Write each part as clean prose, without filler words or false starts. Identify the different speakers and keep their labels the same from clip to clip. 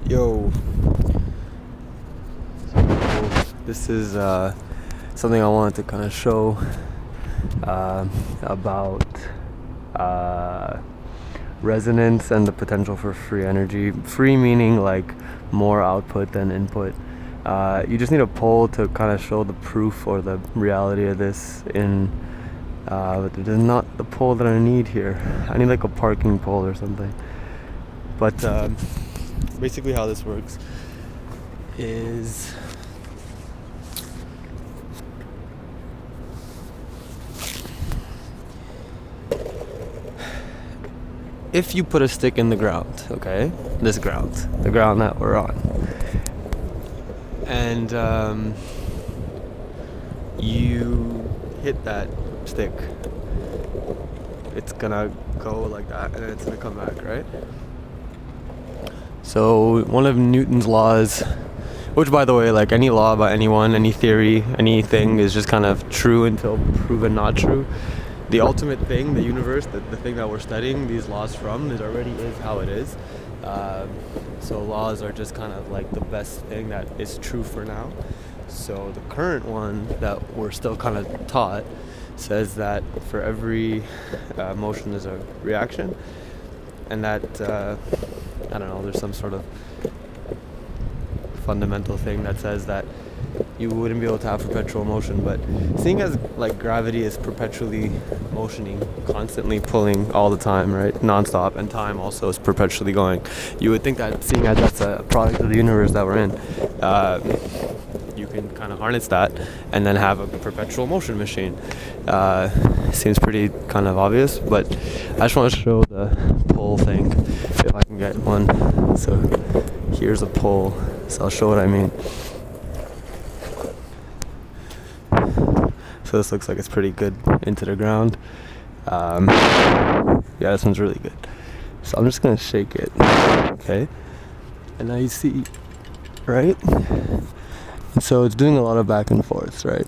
Speaker 1: Yo, so this is something I wanted to kind of show about resonance and the potential for free energy. Free meaning like more output than input. You just need a pole to kind of show the proof or the reality of this but there's not the pole that I need here. I need like a parking pole or something. But basically how this works is if you put a stick in the ground, okay? This ground, the ground that we're on. And you hit that stick, it's gonna go like that and then it's gonna come back, right? So one of Newton's laws, which by the way, like any law about anyone, any theory, anything is just kind of true until proven not true. The ultimate thing, the universe, the thing that we're studying these laws from, it already is how it is. So laws are just kind of like the best thing that is true for now. So the current one that we're still kind of taught says that for every motion there's a reaction, and that I don't know, there's some sort of fundamental thing that says that you wouldn't be able to have perpetual motion, but seeing as like gravity is perpetually motioning, constantly pulling all the time, right, non-stop, and time also is perpetually going, you would think that seeing as that's a product of the universe that we're in, you can kind of harness that and then have a perpetual motion machine. Seems pretty kind of obvious, but I just want to show the pole thing if I can get one. So here's a pole, so I'll show what I mean. So this looks like it's pretty good into the ground. Yeah, this one's really good. So I'm just gonna shake it, okay? And now you see, right? And so it's doing a lot of back and forth, right?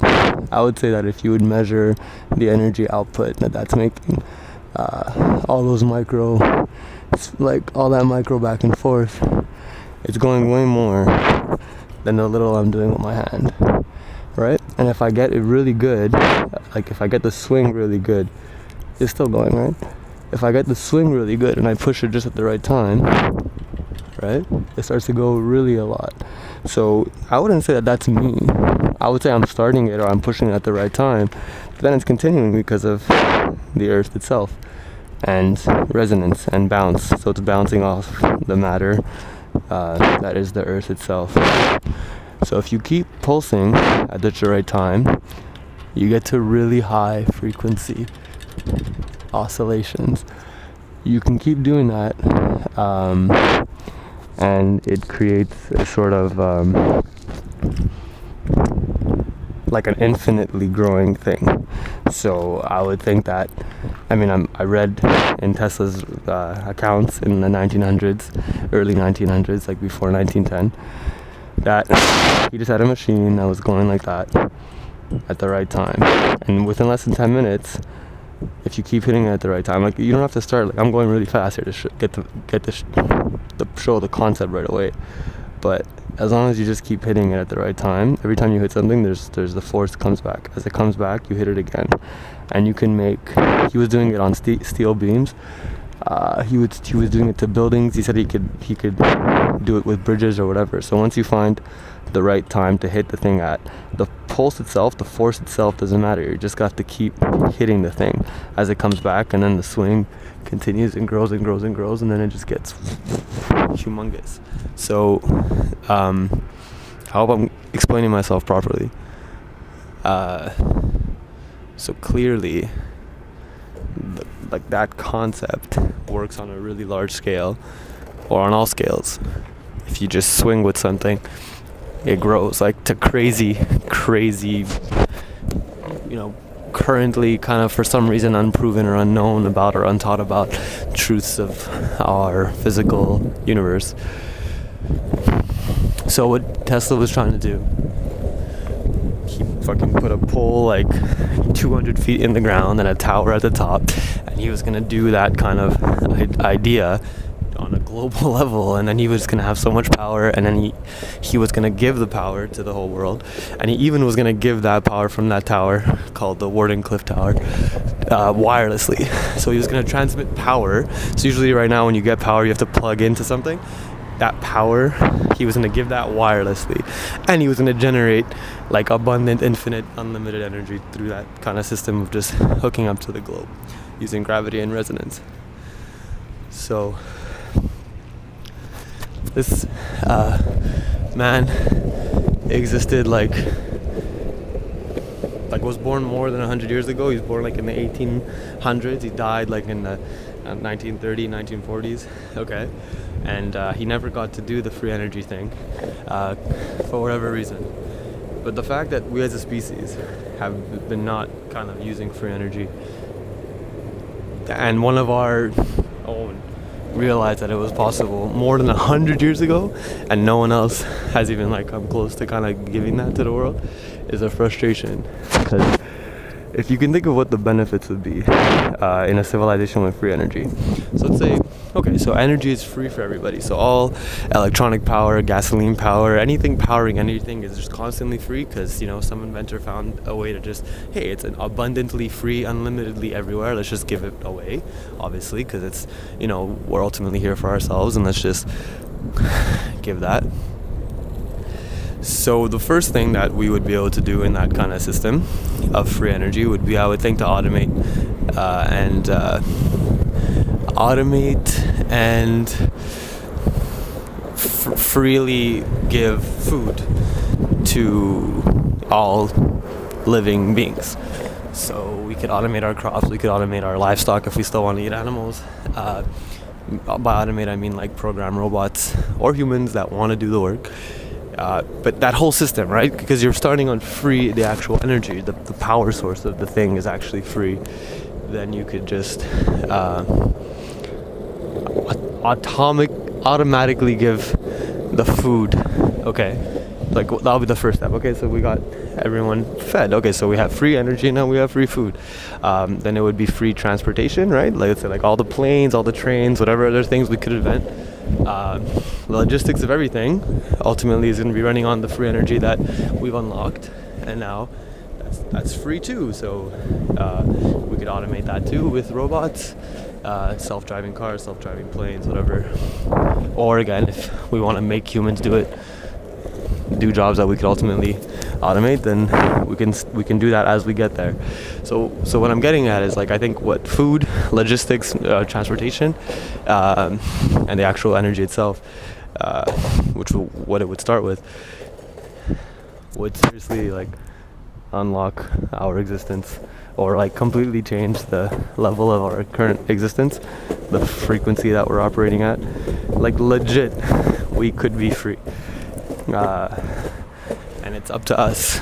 Speaker 1: I would say that if you would measure the energy output that's making, all those micro, like all that micro back and forth, it's going way more than the little I'm doing with my hand, right? And if I get it really good, like if I get the swing really good, it's still going, right? If I get the swing really good and I push it just at the right time, right, it starts to go really a lot. So I wouldn't say that that's me. I would say I'm starting it or I'm pushing it at the right time, but then it's continuing because of the earth itself and resonance and bounce. So it's bouncing off the matter that is the earth itself. So if you keep pulsing at the right time, you get to really high frequency oscillations. You can keep doing that, and it creates a sort of like an infinitely growing thing. So I would think that, I mean, I read in Tesla's accounts in the 1900s, early 1900s, like before 1910, that he just had a machine that was going like that at the right time, and within less than 10 minutes, if you keep hitting it at the right time, like you don't have to start, like I'm going really fast here to get the show the concept right away, but as long as you just keep hitting it at the right time, every time you hit something, there's the force comes back. As it comes back, you hit it again, and you can make. He was doing it on steel beams. He was doing it to buildings. He said he could do it with bridges or whatever. So once you find the right time to hit the thing at, the pulse itself, the force itself doesn't matter. You just got to keep hitting the thing as it comes back, and then the swing continues and grows and grows and grows, and then it just gets humongous. So I hope I'm explaining myself properly. So clearly, like that concept works on a really large scale, or on all scales. If you just swing with something, it grows like to crazy, currently kind of for some reason unproven or unknown about or untaught about truths of our physical universe. So what Tesla was trying to do, he fucking put a pole like 200 feet in the ground and a tower at the top, and he was gonna do that kind of idea on a global level, and then he was going to have so much power, and then he was going to give the power to the whole world, and he even was going to give that power from that tower called the Wardenclyffe Tower wirelessly. So he was going to transmit power. So usually right now when you get power, you have to plug into something. That power, he was going to give that wirelessly, and he was going to generate like abundant, infinite, unlimited energy through that kind of system of just hooking up to the globe using gravity and resonance. So this man existed like was born more than 100 years ago. He was born like in the 1800s. He died like in the 1930s, 1940s. Okay. And he never got to do the free energy thing for whatever reason. But the fact that we as a species have been not kind of using free energy, and one of our own realized that it was possible more than 100 years ago, and no one else has even like come close to kind of giving that to the world, is a frustration. Because if you can think of what the benefits would be in a civilization with free energy. So let's say, okay, so energy is free for everybody. So all electronic power, gasoline power, anything powering anything is just constantly free because, you know, some inventor found a way to just, hey, it's abundantly free, unlimitedly everywhere. Let's just give it away, obviously, because it's, you know, we're ultimately here for ourselves, and let's just give that. So the first thing that we would be able to do in that kind of system of free energy would be, I would think, to automate and freely give food to all living beings. So we could automate our crops, we could automate our livestock if we still want to eat animals. By automate, I mean like program robots or humans that want to do the work. But that whole system, right? Because you're starting on free, the actual energy, the power source of the thing is actually free. Then you could just automatically give the food. Okay, like that'll be the first step. Okay, so we got everyone fed. Okay, so we have free energy, now we have free food. Then it would be free transportation, right? Like, let's say like all the planes, all the trains, whatever other things we could invent. The logistics of everything ultimately is going to be running on the free energy that we've unlocked, and now that's free too. So we could automate that too with robots, self-driving cars, self-driving planes, whatever. Or again, if we want to make humans do jobs that we could ultimately automate, then we can do that as we get there. So what I'm getting at is, like, I think what food, logistics, transportation, and the actual energy itself, what it would start with, would seriously like unlock our existence, or like completely change the level of our current existence, the frequency that we're operating at. Like legit, we could be free. And it's up to us.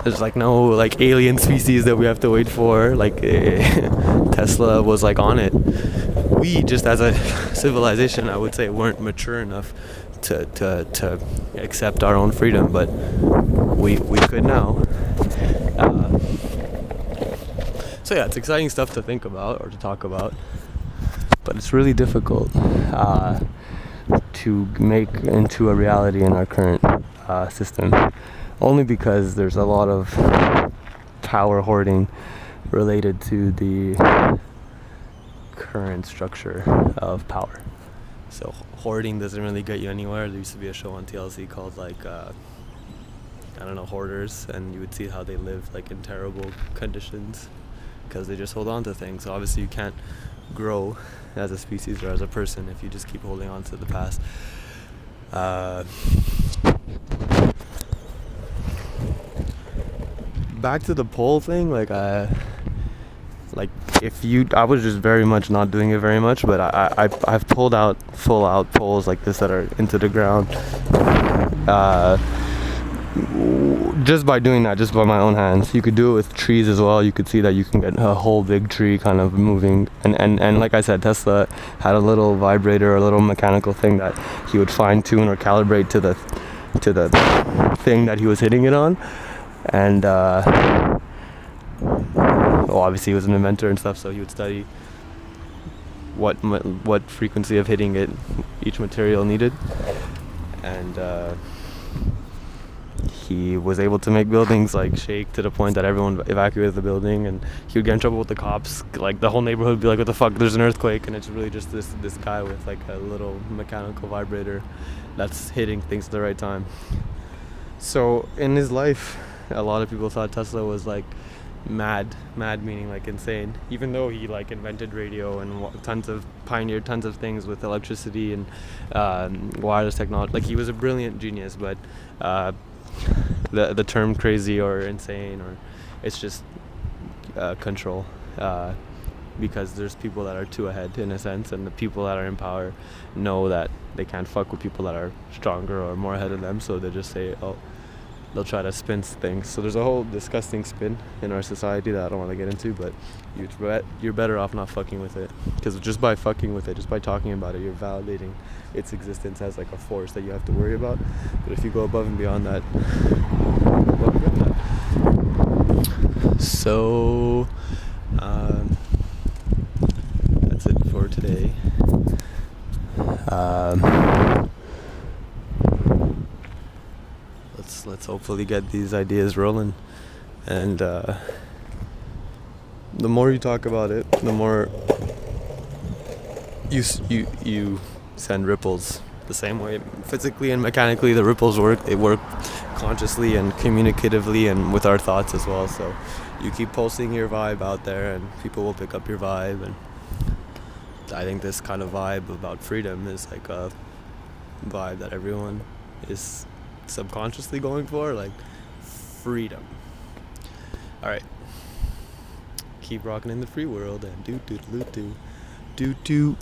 Speaker 1: There's like no like alien species that we have to wait for. Like Tesla was like on it. We just as a civilization, I would say, weren't mature enough to accept our own freedom, but we could now. So yeah, it's exciting stuff to think about or to talk about, but it's really difficult to make into a reality in our current system, only because there's a lot of power hoarding related to the current structure of power. So hoarding doesn't really get you anywhere. There used to be a show on TLC called like Hoarders, and you would see how they live like in terrible conditions because they just hold on to things. So obviously you can't grow as a species or as a person if you just keep holding on to the past. Back to the poll thing, I was just very much not doing it very much, but I've pulled out full out poles like this that are into the ground, just by doing that, just by my own hands. You could do it with trees as well. You could see that you can get a whole big tree kind of moving, and like I said, Tesla had a little vibrator, a little mechanical thing that he would fine tune or calibrate to the thing that he was hitting it on. And obviously he was an inventor and stuff, so he would study what frequency of hitting it each material needed, and he was able to make buildings like shake to the point that everyone evacuated the building, and he would get in trouble with the cops. Like the whole neighborhood would be like, "What the fuck? There's an earthquake," and it's really just this guy with like a little mechanical vibrator that's hitting things at the right time. So in his life, a lot of people thought Tesla was like mad meaning like insane, even though he like invented radio and pioneered tons of things with electricity and wireless technology. Like he was a brilliant genius, but the term crazy or insane, or it's just control, because there's people that are too ahead in a sense, and the people that are in power know that they can't fuck with people that are stronger or more ahead of them, so they just say, oh, they'll try to spin things. So there's a whole disgusting spin in our society that I don't want to get into, but you're better off not fucking with it, because just by fucking with it, just by talking about it, you're validating its existence as like a force that you have to worry about. But if you go above and beyond that, so that's it for today. Let's hopefully get these ideas rolling, and the more you talk about it, the more you send ripples. The same way physically and mechanically the ripples work, they work consciously and communicatively and with our thoughts as well. So you keep pulsing your vibe out there, and people will pick up your vibe. And I think this kind of vibe about freedom is like a vibe that everyone is subconsciously going for, like freedom. All right, keep rocking in the free world, and do